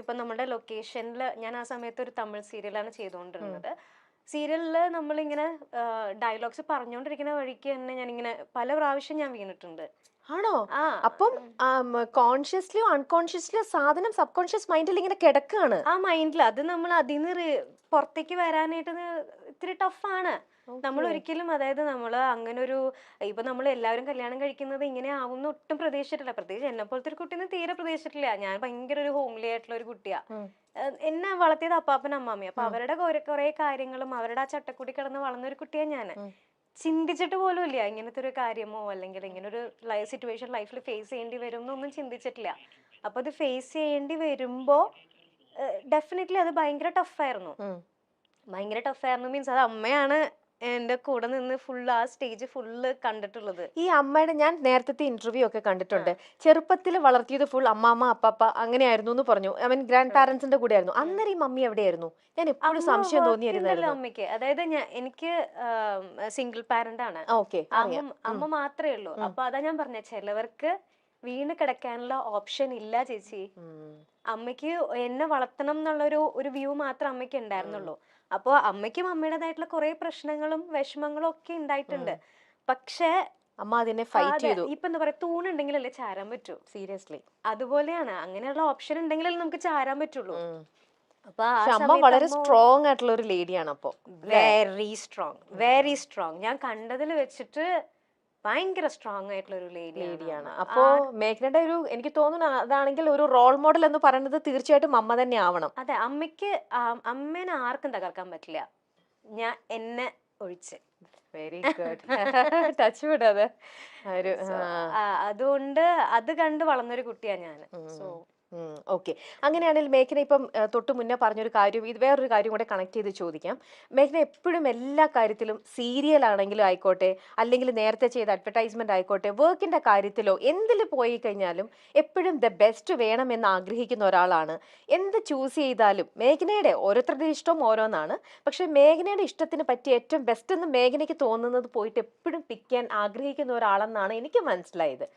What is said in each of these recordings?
ഇപ്പൊ നമ്മുടെ ലൊക്കേഷനിൽ ഞാൻ ആ സമയത്ത് ഒരു തമിഴ് സീരിയലാണ് ചെയ്തുകൊണ്ടിരുന്നത്. സീരിയലിൽ നമ്മളിങ്ങനെ ഡയലോഗ്സ് പറഞ്ഞുകൊണ്ടിരിക്കുന്ന വഴിക്ക് തന്നെ ഞാനിങ്ങനെ പല പ്രാവശ്യം ഞാൻ വീണിട്ടുണ്ട്. ആണോ? ആ അപ്പം കോൺഷ്യസ്ലിയോ അൺകോൺഷ്യസ്ലിയോ സാധനം സബ് കോൺഷ്യസ് മൈൻഡിൽ ഇങ്ങനെ കിടക്കാണ്. ആ മൈൻഡിൽ അത് നമ്മൾ അതിന്ന് പുറത്തേക്ക് വരാനായിട്ട് ഇത്തിരി ടഫാണ്. നമ്മൾ ഒരിക്കലും അതായത് നമ്മൾ അങ്ങനെ ഒരു ഇപ്പൊ നമ്മൾ എല്ലാവരും കല്യാണം കഴിക്കുന്നത് ഇങ്ങനെ ആവുന്ന ഒട്ടും പ്രതീക്ഷിച്ചിട്ടില്ല. പ്രത്യേകിച്ച് എന്നെ പോലത്തെ ഒരു കുട്ടീനെ തീരെ പ്രതീക്ഷിച്ചിട്ടില്ല. ഞാൻ ഭയങ്കര ഒരു ഹോംലി ആയിട്ടുള്ള ഒരു കുട്ടിയാ. എന്നെ വളർത്തിയത് അപ്പാപ്പൻ അമ്മാമ്മ. അപ്പൊ അവരുടെ കുറെ കാര്യങ്ങളും അവരുടെ ആ ചട്ടക്കൂടി കിടന്ന് വളർന്ന ഒരു കുട്ടിയാ ഞാൻ. ചിന്തിച്ചിട്ട് പോലും ഇല്ല ഇങ്ങനത്തെ ഒരു കാര്യമോ അല്ലെങ്കിൽ ഇങ്ങനെ ഒരു സിറ്റുവേഷൻ ലൈഫിൽ ഫേസ് ചെയ്യേണ്ടി വരും എന്നൊന്നും ചിന്തിച്ചിട്ടില്ല. അപ്പൊ അത് ഫേസ് ചെയ്യേണ്ടി വരുമ്പോ ഡെഫിനറ്റ്ലി അത് ഭയങ്കര ടഫായിരുന്നു. ഭയങ്കര ടഫായിരുന്നു മീൻസ് അത് അമ്മയാണ് എന്റെ കൂടെ നിന്ന് ഫുൾ ആ സ്റ്റേജ് ഫുള്ള് കണ്ടിട്ടുള്ളത്. ഈ അമ്മയുടെ ഞാൻ നേരത്തെ ഇന്റർവ്യൂ ഒക്കെ കണ്ടിട്ടുണ്ട്. ചെറുപ്പത്തിൽ വളർത്തിയത് ഫുൾ അമ്മാമ്മ അപ്പാപ്പ അങ്ങനെയായിരുന്നു എന്ന് പറഞ്ഞു. ഐ മീൻ ഗ്രാൻഡ് പാരന്റ്സിന്റെ കൂടെ ആയിരുന്നു. അന്നേരം ഈ മമ്മി എവിടെയായിരുന്നു? ഞാൻ എപ്പോഴും സംശയം തോന്നിയിരുന്നല്ലോ അമ്മയ്ക്ക്. അതായത് എനിക്ക് സിംഗിൾ പാരന്റ് ആണ്. അമ്മ മാത്രമേ ഉള്ളൂ. അപ്പൊ അതാ ഞാൻ പറഞ്ഞ ചിലവർക്ക് വീണ് കിടക്കാനുള്ള ഓപ്ഷൻ ഇല്ല ചേച്ചി. അമ്മയ്ക്ക് എന്നെ വളർത്തണം എന്നുള്ള ഒരു വ്യൂ മാത്രം അമ്മയ്ക്ക് ഉണ്ടായിരുന്നുള്ളൂ. അപ്പൊ അമ്മയ്ക്കും അമ്മയുടേതായിട്ടുള്ള കുറെ പ്രശ്നങ്ങളും വിഷമങ്ങളും ഒക്കെ ഉണ്ടായിട്ടുണ്ട്. പക്ഷെ അമ്മ അതിനെ ഫൈറ്റ് ചെയ്തു. ഇപ്പൊ എന്താ പറയാ, തൂണുണ്ടെങ്കിലല്ലേ ചാരാൻ പറ്റൂ. സീരിയസ്ലി അതുപോലെയാണ്. അങ്ങനെയുള്ള ഓപ്ഷൻ ഉണ്ടെങ്കിലല്ലേ നമുക്ക് ചാരാൻ പറ്റുള്ളൂ. അപ്പൊ അമ്മ വളരെ സ്ട്രോങ് ആയിട്ടുള്ള ഒരു ലേഡിയാണ്. അപ്പൊ വെരി സ്ട്രോങ്. ഞാൻ കണ്ടതിൽ വെച്ചിട്ട് ഭയങ്കര സ്ട്രോങ് ആയിട്ടുള്ള ഒരു ലേഡിയാണ്. അപ്പോ മേഘനയുടെ ഒരു എനിക്ക് തോന്നുന്നു അതാണെങ്കിൽ ഒരു റോൾ മോഡൽ എന്ന് പറയുന്നത് തീർച്ചയായിട്ടും അമ്മ തന്നെ ആവണം. അതെ, അമ്മേനെ ആർക്കും തകർക്കാൻ പറ്റില്ല, ഞാൻ എന്നെ ഒഴിച്ച്. Very good. ടച്ച് വിടാതെ. അതുകൊണ്ട് അത് കണ്ട് വളർന്നൊരു കുട്ടിയാ ഞാൻ. So okay. അങ്ങനെയാണെങ്കിൽ മേഘന ഇപ്പം തൊട്ട് മുന്നേ പറഞ്ഞൊരു കാര്യം, ഇത് വേറൊരു കാര്യം കൂടെ കണക്ട് ചെയ്ത് ചോദിക്കാം. മേഘന എപ്പോഴും എല്ലാ കാര്യത്തിലും സീരിയൽ ആണെങ്കിലും ആയിക്കോട്ടെ, അല്ലെങ്കിൽ നേരത്തെ ചെയ്ത അഡ്വർടൈസ്മെന്റ് ആയിക്കോട്ടെ, വർക്കിന്റെ കാര്യത്തിലോ എന്തിൽ പോയി കഴിഞ്ഞാലും എപ്പോഴും ദ ബെസ്റ്റ് വേണമെന്ന് ആഗ്രഹിക്കുന്ന ഒരാളാണ്. എന്ത് ചൂസ് ചെയ്താലും മേഘനയുടെ ഓരോരുത്തരുടെ ഇഷ്ടം ഓരോന്നാണ്. പക്ഷെ മേഘനയുടെ ഇഷ്ടത്തിന് പറ്റിയ ഏറ്റവും ബെസ്റ്റ് എന്ന് മേഘനയ്ക്ക് തോന്നുന്നത് പോയിട്ട് എപ്പോഴും പിക്ക് ചെയ്യാൻ ആഗ്രഹിക്കുന്ന ഒരാളെന്നാണ് എനിക്ക് മനസ്സിലായത്.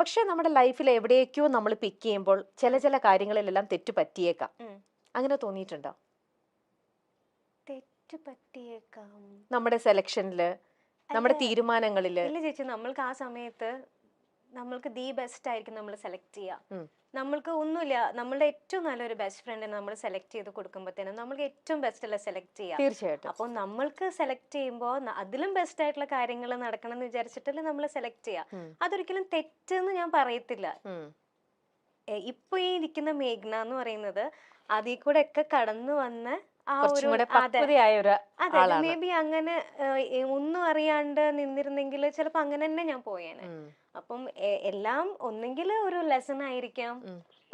പക്ഷെ നമ്മുടെ ലൈഫിൽ എവിടേക്കോ നമ്മൾ പിക്ക് ചെയ്യുമ്പോൾ ചില കാര്യങ്ങളിലെല്ലാം തെറ്റ് പറ്റിയേക്കാം. അങ്ങനെ തോന്നിയിട്ടുണ്ടോ? തെറ്റ് പറ്റിയേക്കാം നമ്മുടെ സെലക്ഷനില്, നമ്മുടെ തീരുമാനങ്ങളില്? ഇല്ല ചേച്ചി, നമ്മൾക്ക് ആ സമയത്ത് നമ്മൾക്ക് ദി ബെസ്റ്റ് ആയിരിക്കും നമ്മൾ സെലക്ട് ചെയ്യുക. നമ്മൾക്ക് ഒന്നുമില്ല, നമ്മളുടെ ഏറ്റവും നല്ലൊരു ബെസ്റ്റ് ഫ്രണ്ടിനെ നമ്മൾ സെലക്ട് ചെയ്ത് കൊടുക്കുമ്പോഴത്തേനും നമ്മൾക്ക് ഏറ്റവും ബെസ്റ്റ് അല്ല സെലക്ട് ചെയ്യാം. തീർച്ചയായിട്ടും. അപ്പോൾ നമ്മൾക്ക് സെലക്ട് ചെയ്യുമ്പോൾ അതിലും ബെസ്റ്റ് ആയിട്ടുള്ള കാര്യങ്ങൾ നടക്കണം എന്ന് വിചാരിച്ചിട്ടല്ലേ നമ്മൾ സെലക്ട് ചെയ്യാം. അതൊരിക്കലും തെറ്റെന്ന് ഞാൻ പറയത്തില്ല. ഇപ്പൊ ഈ ഇരിക്കുന്ന മേഘ്ന എന്ന് പറയുന്നത് അതിൽ കൂടെ ഒക്കെ കടന്നു വന്ന ആ ഒരു അതെ, മേ ബി അങ്ങനെ ഒന്നും അറിയാണ്ട് നിന്നിരുന്നെങ്കിൽ ചിലപ്പോ അങ്ങനെ തന്നെ ഞാൻ പോയേനെ. അപ്പം എല്ലാം ഒന്നെങ്കിൽ ഒരു ലെസൺ ആയിരിക്കാം,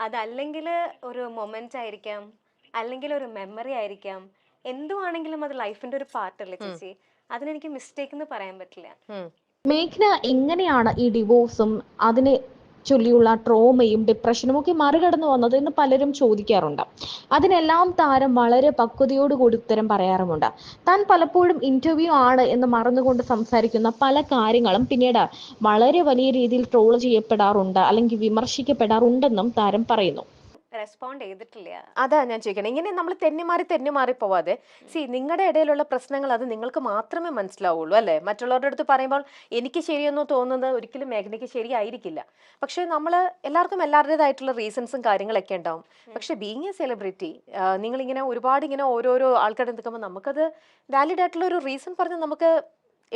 അതല്ലെങ്കിൽ ഒരു മൊമെന്റ് ആയിരിക്കാം, അല്ലെങ്കിൽ ഒരു മെമ്മറി ആയിരിക്കാം. എന്തുവാണെങ്കിലും അത് ലൈഫിന്റെ ഒരു പാർട്ടല്ലേ ചേച്ചി. അതിനെനിക്ക് മിസ്റ്റേക്ക് എന്ന് പറയാൻ പറ്റില്ല. മേഘ്ന എങ്ങനെയാണ് ഈ ഡിവോഴ്സും അതിനെ ചൊല്ലിയുള്ള ട്രോമയും ഡിപ്രഷനും ഒക്കെ മറികടന്നു വന്നത് എന്ന് പലരും ചോദിക്കാറുണ്ട്. അതിനെല്ലാം താരം വളരെ പക്വതയോടുകൂടി ഉത്തരം പറയാറുമുണ്ട്. താൻ പലപ്പോഴും ഇന്റർവ്യൂ ആണ് എന്ന് മറന്നുകൊണ്ട് സംസാരിക്കുന്ന പല കാര്യങ്ങളും പിന്നീട് വളരെ വലിയ രീതിയിൽ ട്രോൾ ചെയ്യപ്പെടാറുണ്ട്, അല്ലെങ്കിൽ വിമർശിക്കപ്പെടാറുണ്ടെന്നും താരം പറയുന്നു. റെസ്പോണ്ട് ചെയ്തിട്ടില്ല. അതാ ഞാൻ ചോദിക്കണം. ഇങ്ങനെ നമ്മൾ തെന്നിമാറി പോവാതെ നിങ്ങളുടെ ഇടയിലുള്ള പ്രശ്നങ്ങൾ അത് നിങ്ങൾക്ക് മാത്രമേ മനസ്സിലാവുള്ളൂ അല്ലെ. മറ്റുള്ളവരുടെ അടുത്ത് പറയുമ്പോൾ എനിക്ക് ശരിയെന്നോ തോന്നുന്നത് ഒരിക്കലും മേഘനയ്ക്ക് ശരിയായിരിക്കില്ല. പക്ഷെ നമ്മൾ എല്ലാവർക്കും എല്ലാവരുടേതായിട്ടുള്ള റീസൺസും കാര്യങ്ങളൊക്കെ ഉണ്ടാവും. പക്ഷെ ബീങ് എ സെലിബ്രിറ്റി, നിങ്ങളിങ്ങനെ ഒരുപാട് ഇങ്ങനെ ഓരോരോ ആൾക്കാരുടെ നിൽക്കുമ്പോൾ നമുക്കത് വാലിഡ് ആയിട്ടുള്ള ഒരു റീസൺ പറഞ്ഞ് നമുക്ക്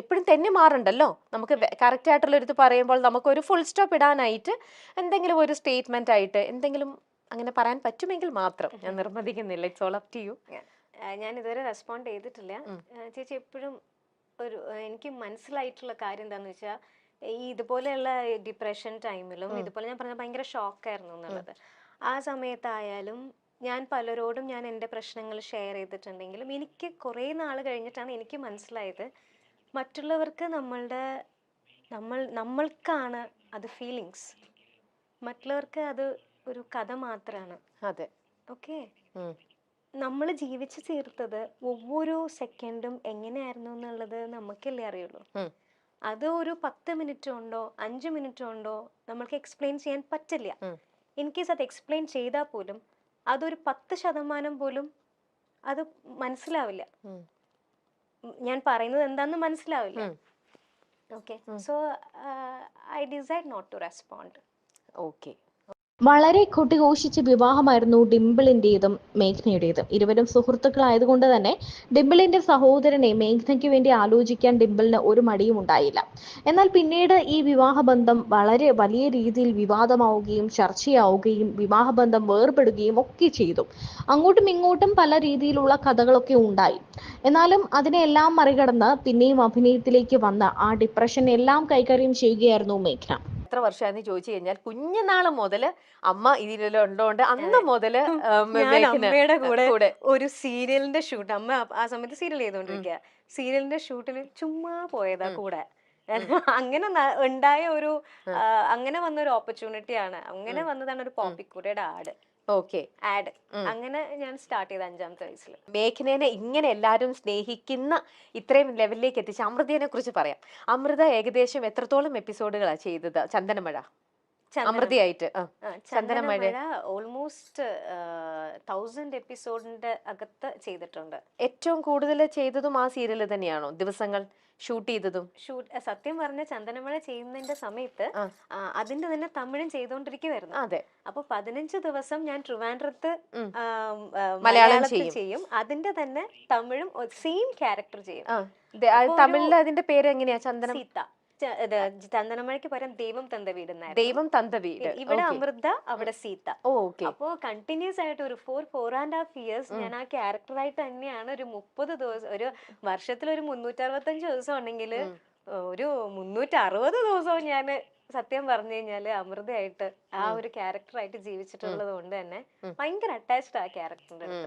എപ്പോഴും തെന്നി മാറണ്ടല്ലോ. നമുക്ക് കറക്റ്റ് ആയിട്ടുള്ള ഒരു ഇത് പറയുമ്പോൾ നമുക്കൊരു ഫുൾ സ്റ്റോപ്പ് ഇടാനായിട്ട് എന്തെങ്കിലും ഒരു സ്റ്റേറ്റ്മെന്റ് ആയിട്ട് എന്തെങ്കിലും അങ്ങനെ പറയാൻ പറ്റുമെങ്കിൽ മാത്രം. ഞാൻ നിർബന്ധിക്കുന്നില്ല, it's all up to you. ഞാൻ ഇതുവരെ റെസ്പോണ്ട് ചെയ്തിട്ടില്ല ചേച്ചി. എപ്പോഴും എനിക്ക് മനസ്സിലായിട്ടുള്ള കാര്യം എന്താന്ന് വെച്ചാൽ ഈ ഇതുപോലെയുള്ള ഡിപ്രഷൻ ടൈമിലും ഇതുപോലെ ഞാൻ പറഞ്ഞ ഭയങ്കര ഷോക്കായിരുന്നു എന്നുള്ളത്. ആ സമയത്തായാലും ഞാൻ പലരോടും ഞാൻ എൻ്റെ പ്രശ്നങ്ങൾ ഷെയർ ചെയ്തിട്ടുണ്ടെങ്കിലും എനിക്ക് കുറേ നാൾ കഴിഞ്ഞിട്ടാണ് എനിക്ക് മനസ്സിലായത് മറ്റുള്ളവർക്ക് നമ്മൾക്കാണ് അത് ഫീലിങ്സ്, മറ്റുള്ളവർക്ക് അത് ഒരു കഥ മാത്രമാണ്. അതെ, ഓക്കെ. നമ്മൾ ജീവിച്ചു തീർത്തത് ഒவ்வொரு സെക്കൻഡും എങ്ങനെയായിരുന്നു എന്നുള്ളത് നമുക്കല്ലേ അറിയുള്ളൂ. അത് ഒരു 10 മിനിറ്റ് കൊണ്ടോ 5 മിനിറ്റ് കൊണ്ടോ നമ്മൾക്ക് എക്സ്പ്ലെയിൻ ചെയ്യാൻ പറ്റില്ല. ഇൻ കേസ് അത് എക്സ്പ്ലെയിൻ ചെയ്താൽ പോലും അതൊരു 10% പോലും അത് മനസ്സിലാവില്ല. ഞാൻ പറയുന്നത് എന്താന്ന് മനസ്സിലാവില്ല. Okay, so I decide not to respond. Okay. വളരെ കൊട്ടിഘോഷിച്ച വിവാഹമായിരുന്നു ഡിംപിളിന്റേതും മേഘ്നയുടേതും. ഇരുവരും സുഹൃത്തുക്കളായതുകൊണ്ട് തന്നെ ഡിംപിളിന്റെ സഹോദരനെ മേഘ്നയ്ക്ക് വേണ്ടി ആലോചിക്കാൻ ഡിംപിളിന് ഒരു മടിയും ഉണ്ടായില്ല. എന്നാൽ പിന്നീട് ഈ വിവാഹബന്ധം വളരെ വലിയ രീതിയിൽ വിവാദമാവുകയും ചർച്ചയാവുകയും വിവാഹബന്ധം വേർപെടുകയും ഒക്കെ ചെയ്തു. അങ്ങോട്ടും ഇങ്ങോട്ടും പല രീതിയിലുള്ള കഥകളൊക്കെ ഉണ്ടായി. എന്നാലും അതിനെല്ലാം മറികടന്ന് പിന്നെയും അഭിനയത്തിലേക്ക് വന്ന് ആ ഡിപ്രഷൻ എല്ലാം കൈകാര്യം ചെയ്യുകയായിരുന്നു മേഘ്ന. എത്ര വർഷമായെന്ന് ചോദിച്ചു കഴിഞ്ഞാൽ കുഞ്ഞുനാള് മുതല് അമ്മ ഇതിലുണ്ടോണ്ട് അന്ന് മുതല് ഞാൻ അമ്മയുടെ കൂടെ ഒരു സീരിയലിന്റെ ഷൂട്ട്, അമ്മ ആ സമയത്ത് സീരിയൽ ചെയ്തോണ്ടിരിക്കുക, സീരിയലിന്റെ ഷൂട്ടിന് ചുമ്മാ പോയതാ കൂടെ. അങ്ങനെ ഉണ്ടായ ഒരു അങ്ങനെ വന്ന ഒരു ഓപ്പർച്യൂണിറ്റിയാണ്, അങ്ങനെ വന്നതാണ് ഒരു പോപ്പിക്കുരയുടെ ആഡ്. ഓക്കെ. ആഡ് അങ്ങനെ ഞാൻ സ്റ്റാർട്ട് ചെയ്ത 5ാമത്തെ വയസ്സിൽ. മേഘ്നേനെ ഇങ്ങനെ എല്ലാവരും സ്നേഹിക്കുന്ന ഇത്രയും ലെവലിലേക്ക് എത്തിച്ച അമൃതയെ കുറിച്ച് പറയാം. അമൃത ഏകദേശം എത്രത്തോളം എപ്പിസോഡുകളാ ചെയ്തത് ചന്ദനമഴ അമൃതയായിട്ട്? ചന്ദനമഴ ഓൾമോസ്റ്റ് 1000 എപ്പിസോഡിന്റെ അകത്ത് ചെയ്തിട്ടുണ്ട്. ഏറ്റവും കൂടുതൽ ചെയ്തതും ആ സീരിയൽ തന്നെയാണോ? ദിവസങ്ങൾ ഷൂട്ട് ചെയ്തതും? സത്യം പറഞ്ഞ ചന്ദനമഴ ചെയ്യുന്നതിന്റെ സമയത്ത് അതിന്റെ തന്നെ തമിഴും ചെയ്തോണ്ടിരിക്കുവായിരുന്നു. അതെ. അപ്പൊ 15 ദിവസം ഞാൻ ട്രിവാൻഡ്രത്ത് മലയാളത്തിൽ ചെയ്യും, അതിന്റെ തന്നെ തമിഴും സെയിം ക്യാരക്ടർ ചെയ്യും. തമിഴില് അതിന്റെ പേര് എങ്ങനെയാ? സീത. ചന്ദനമഴയ്ക്ക് പകരം ദൈവം തந்த വീട്. ദൈവം തந்த വീട്. ഇവിടെ അമൃത, അവിടെ സീത. അപ്പോ കണ്ടിന്യൂസ് ആയിട്ട് ഒരു 4.5 years ഞാൻ ആ ക്യാരക്ടറായിട്ട് തന്നെയാണ്. ഒരു 30 ദിവസം, ഒരു വർഷത്തിൽ ഒരു 365 ദിവസം ഉണ്ടെങ്കിൽ ഒരു 360 ദിവസവും ഞാൻ സത്യം പറഞ്ഞു കഴിഞ്ഞാല് അമൃതയായിട്ട് ആ ഒരു ക്യാരക്ടറായിട്ട് ജീവിച്ചിട്ടുള്ളത് കൊണ്ട് തന്നെ ഭയങ്കര അറ്റാച്ച്ഡ് ആ ക്യാരക്ടറിന്റെ അടുത്ത്.